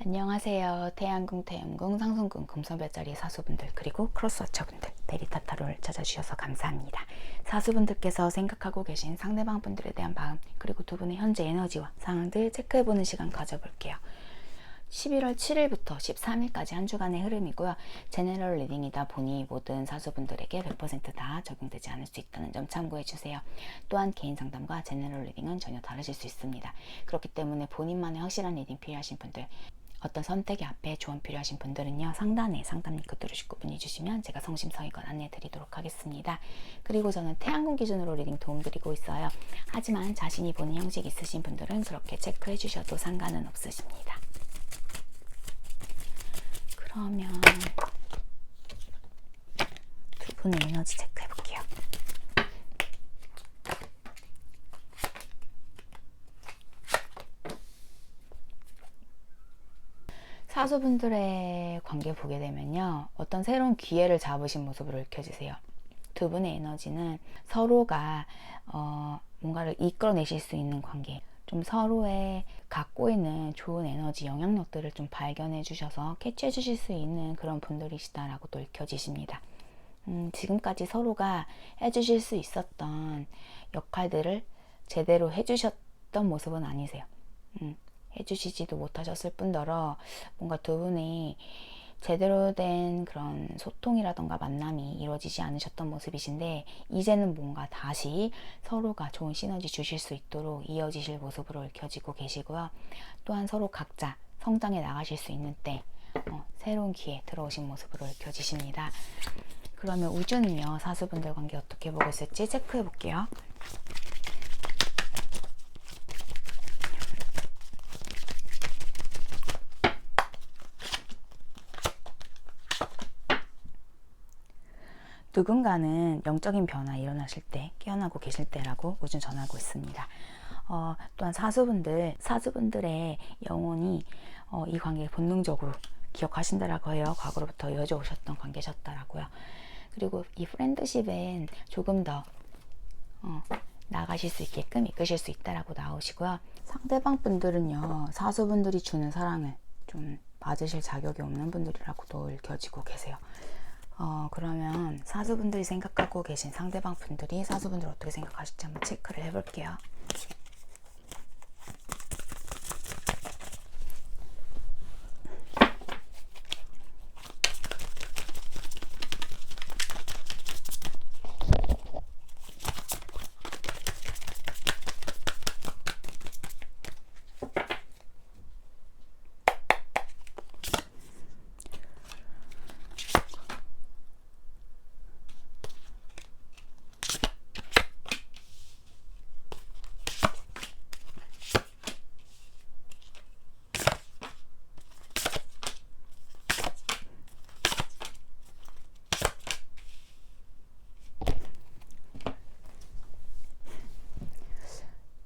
안녕하세요. 태양궁, 태음궁, 상승궁, 금손별자리 사수분들 그리고 크로스워처분들 데리타타로를 찾아주셔서 감사합니다. 사수분들께서 생각하고 계신 상대방 분들에 대한 마음 그리고 두 분의 현재 에너지와 상황들 체크해보는 시간 가져볼게요. 11월 7일부터 13일까지 한 주간의 흐름이고요. 제너럴 리딩이다 보니 모든 사수분들에게 100%다 적용되지 않을 수 있다는 점 참고해주세요. 또한 개인 상담과 제너럴 리딩은 전혀 다르실 수 있습니다. 그렇기 때문에 본인만의 확실한 리딩 필요하신 분들, 어떤 선택의 앞에 조언 필요하신 분들은요, 상단에 상담 링크 누르시고 문의 주시면 제가 성심성의껏 안내해 드리도록 하겠습니다. 그리고 저는 태양궁 기준으로 리딩 도움 드리고 있어요. 하지만 자신이 보는 형식 있으신 분들은 그렇게 체크해 주셔도 상관은 없으십니다. 그러면 두 분의 에너지 체크해 볼게요. 사수분들의 관계 보게 되면요, 어떤 새로운 기회를 잡으신 모습으로 읽혀지세요. 두 분의 에너지는 서로가 뭔가를 이끌어내실 수 있는 관계, 좀 서로의 갖고 있는 좋은 에너지, 영향력들을 좀 발견해 주셔서 캐치해 주실 수 있는 그런 분들이시다라고 또 읽혀지십니다. 지금까지 서로가 해주실 수 있었던 역할들을 제대로 해주셨던 모습은 아니세요. 해주시지도 못하셨을 뿐더러 뭔가 두 분이 제대로 된 그런 소통이라던가 만남이 이루어지지 않으셨던 모습이신데, 이제는 뭔가 다시 서로가 좋은 시너지 주실 수 있도록 이어지실 모습으로 읽혀지고 계시고요. 또한 서로 각자 성장해 나가실 수 있는 때 새로운 기회 들어오신 모습으로 읽혀지십니다. 그러면 우주는요, 사수분들 관계 어떻게 보고 있을지 체크해 볼게요. 누군가는 영적인 변화 일어나실 때, 깨어나고 계실 때라고 우주는 전하고 있습니다. 또한 사수분들의 영혼이 이 관계를 본능적으로 기억하신다라고 해요. 과거로부터 이어져 오셨던 관계셨다라고요. 그리고 이 프렌드십엔 조금 더 나가실 수 있게끔 이끄실 수 있다라고 나오시고요. 상대방 분들은요, 사수분들이 주는 사랑을 좀 받으실 자격이 없는 분들이라고도 읽혀지고 계세요. 그러면 사수분들이 생각하고 계신 상대방 분들이 사수분들 어떻게 생각하실지 한번 체크를 해볼게요.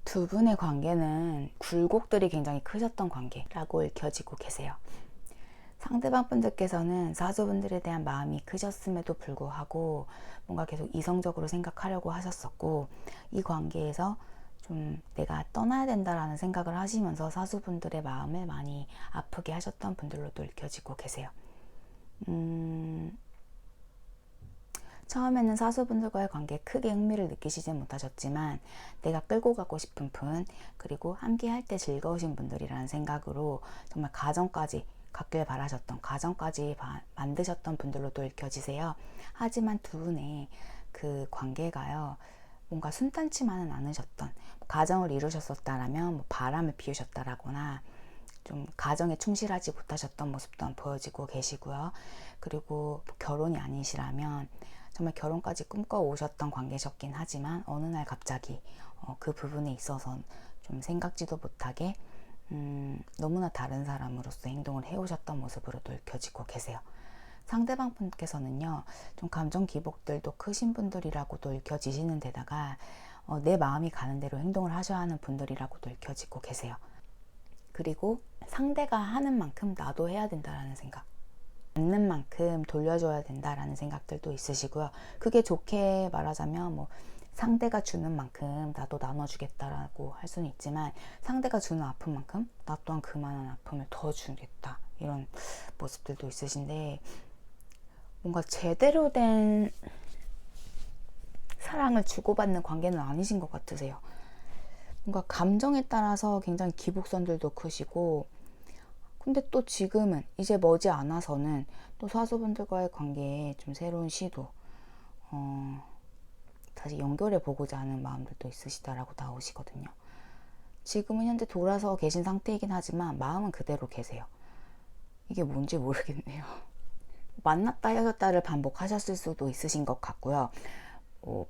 두 분의 관계는 굴곡들이 굉장히 크셨던 관계라고 읽혀지고 계세요. 상대방 분들께서는 사수분들에 대한 마음이 크셨음에도 불구하고 뭔가 계속 이성적으로 생각하려고 하셨었고, 이 관계에서 좀 내가 떠나야 된다라는 생각을 하시면서 사수분들의 마음을 많이 아프게 하셨던 분들로도 읽혀지고 계세요. 처음에는 사수분들과의 관계에 크게 흥미를 느끼시지 못하셨지만 내가 끌고 가고 싶은 분, 그리고 함께 할 때 즐거우신 분들이라는 생각으로 정말 가정까지 갖길 바라셨던, 가정까지 만드셨던 분들로도 읽혀지세요. 하지만 두 분의 그 관계가요, 뭔가 순탄치만은 않으셨던, 가정을 이루셨었다라면 뭐 바람을 피우셨다라거나 좀 가정에 충실하지 못하셨던 모습도 보여지고 계시고요. 그리고 결혼이 아니시라면 정말 결혼까지 꿈꿔 오셨던 관계셨긴 하지만 어느 날 갑자기 그 부분에 있어서 좀 생각지도 못하게 너무나 다른 사람으로서 행동을 해오셨던 모습으로도 읽혀지고 계세요. 상대방 분께서는요, 좀 감정 기복들도 크신 분들이라고도 읽혀지시는 데다가 내 마음이 가는 대로 행동을 하셔야 하는 분들이라고도 읽혀지고 계세요. 그리고 상대가 하는 만큼 나도 해야 된다라는 생각, 받는 만큼 돌려줘야 된다라는 생각들도 있으시고요. 그게 좋게 말하자면 뭐 상대가 주는 만큼 나도 나눠주겠다라고 할 수는 있지만 상대가 주는 아픔만큼 나 또한 그만한 아픔을 더 주겠다 이런 모습들도 있으신데 뭔가 제대로 된 사랑을 주고받는 관계는 아니신 것 같으세요. 뭔가 감정에 따라서 굉장히 기복선들도 크시고 근데 또 지금은 이제 머지않아서는 또 사수분들과의 관계에 좀 새로운 시도 다시 연결해 보고자 하는 마음들도 있으시다라고 나오시거든요. 지금은 현재 돌아서 계신 상태이긴 하지만 마음은 그대로 계세요. 이게 뭔지 모르겠네요. 만났다 헤어졌다를 반복하셨을 수도 있으신 것 같고요.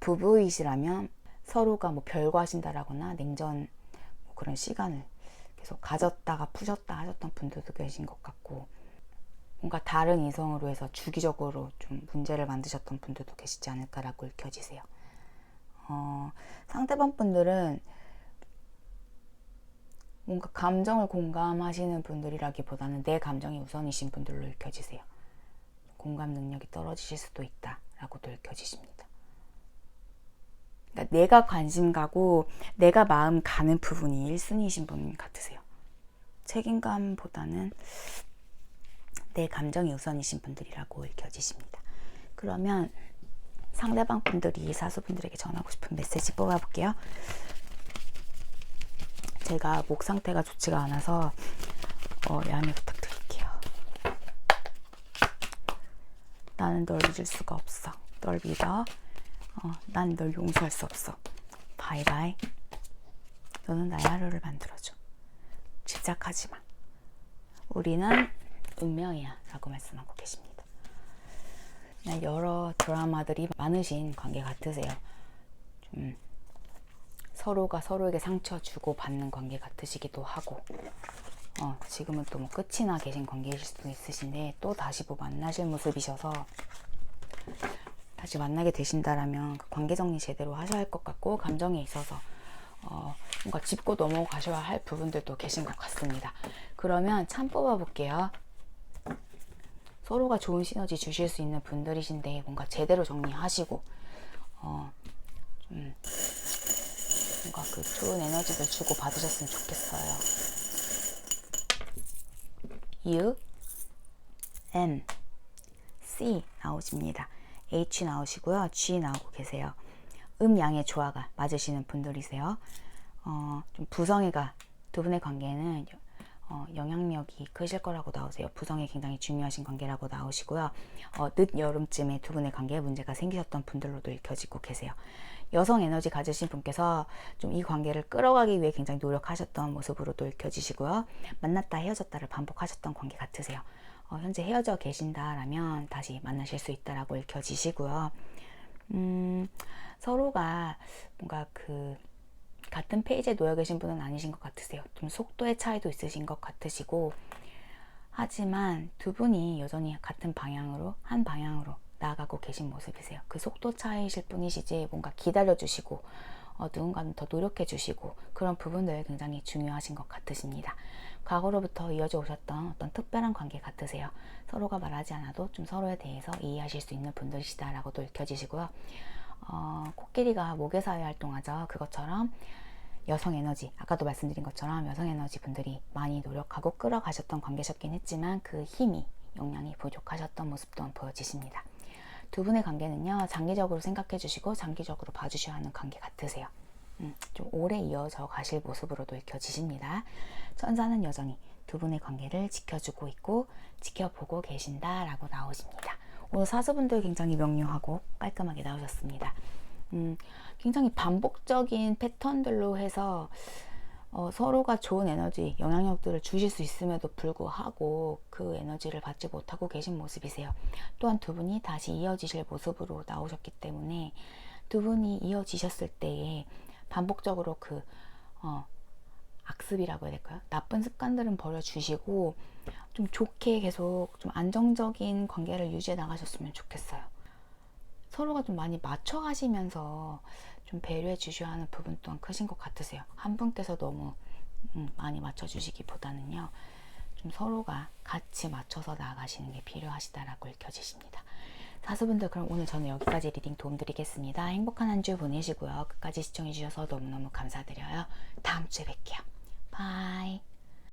부부이시라면 서로가 뭐 별거하신다라거나 냉전 뭐 그런 시간을 계속 가졌다가 푸셨다 하셨던 분들도 계신 것 같고 뭔가 다른 이성으로 해서 주기적으로 좀 문제를 만드셨던 분들도 계시지 않을까라고 읽혀지세요. 상대방 분들은 뭔가 감정을 공감하시는 분들이라기보다는 내 감정이 우선이신 분들로 읽혀지세요. 공감 능력이 떨어지실 수도 있다라고도 읽혀지십니다. 그러니까 내가 관심 가고 내가 마음 가는 부분이 1순위이신 분 같으세요. 책임감보다는 내 감정이 우선이신 분들이라고 읽혀지십니다. 그러면 상대방 분들이 사수분들에게 전하고 싶은 메시지 뽑아볼게요. 제가 목 상태가 좋지가 않아서 양해 부탁드릴게요. 나는 널 잊을 수가 없어. 널 믿어. 난 널 용서할 수 없어. 바이바이. 너는 나의 하루를 만들어줘. 집착하지 마. 우리는 운명이야 라고 말씀하고 계십니다. 여러 드라마들이 많으신 관계 같으세요. 좀 서로가 서로에게 상처 주고 받는 관계 같으시기도 하고 지금은 또 뭐 끝이 나 계신 관계이실 수도 있으신데 또 다시 뭐 만나실 모습이셔서 다시 만나게 되신다라면 그 관계 정리 제대로 하셔야 할 것 같고 감정에 있어서 뭔가 짚고 넘어가셔야 할 부분들도 계신 것 같습니다. 그러면 참 뽑아볼게요. 서로가 좋은 시너지 주실 수 있는 분들이신데 뭔가 제대로 정리하시고 좀 뭔가 그 좋은 에너지를 주고 받으셨으면 좋겠어요. U, M, C 나오십니다. H 나오시고요. G 나오고 계세요. 음양의 조화가 맞으시는 분들이세요. 좀 부성애가 두 분의 관계는 영향력이 크실 거라고 나오세요. 부성이 굉장히 중요하신 관계라고 나오시고요. 늦 여름쯤에 두 분의 관계에 문제가 생기셨던 분들로도 읽혀지고 계세요. 여성 에너지 가지신 분께서 좀 이 관계를 끌어가기 위해 굉장히 노력하셨던 모습으로도 읽혀지시고요. 만났다 헤어졌다를 반복하셨던 관계 같으세요. 현재 헤어져 계신다라면 다시 만나실 수 있다라고 읽혀지시고요. 서로가 뭔가 그 같은 페이지에 놓여 계신 분은 아니신 것 같으세요. 좀 속도의 차이도 있으신 것 같으시고 하지만 두 분이 여전히 같은 방향으로 한 방향으로 나아가고 계신 모습이세요. 그 속도 차이실 뿐이시지 뭔가 기다려주시고 누군가는 더 노력해주시고 그런 부분들 굉장히 중요하신 것 같으십니다. 과거로부터 이어져 오셨던 어떤 특별한 관계 같으세요. 서로가 말하지 않아도 좀 서로에 대해서 이해하실 수 있는 분들이시다라고도 읽혀지시고요. 코끼리가 목에 사회 활동하죠. 그것처럼 여성 에너지, 아까도 말씀드린 것처럼 여성 에너지 분들이 많이 노력하고 끌어가셨던 관계셨긴 했지만 그 힘이, 역량이 부족하셨던 모습 또한 보여지십니다. 두 분의 관계는요, 장기적으로 생각해 주시고 장기적으로 봐주셔야 하는 관계 같으세요. 좀 오래 이어져 가실 모습으로도 읽혀지십니다. 천사는 여전히 두 분의 관계를 지켜주고 있고 지켜보고 계신다라고 나오십니다. 오늘 사수분들 굉장히 명료하고 깔끔하게 나오셨습니다. 굉장히 반복적인 패턴들로 해서 서로가 좋은 에너지, 영향력들을 주실 수 있음에도 불구하고 그 에너지를 받지 못하고 계신 모습이세요. 또한 두 분이 다시 이어지실 모습으로 나오셨기 때문에 두 분이 이어지셨을 때에 반복적으로 그 악습이라고 해야 될까요? 나쁜 습관들은 버려주시고 좀 좋게 계속 좀 안정적인 관계를 유지해 나가셨으면 좋겠어요. 서로가 좀 많이 맞춰가시면서 좀 배려해 주셔야 하는 부분 또한 크신 것 같으세요. 한 분께서 너무 많이 맞춰주시기보다는요. 좀 서로가 같이 맞춰서 나아가시는 게 필요하시다라고 읽혀지십니다. 사수분들, 그럼 오늘 저는 여기까지 리딩 도움드리겠습니다. 행복한 한 주 보내시고요. 끝까지 시청해주셔서 너무너무 감사드려요. 다음 주에 뵐게요. 바이.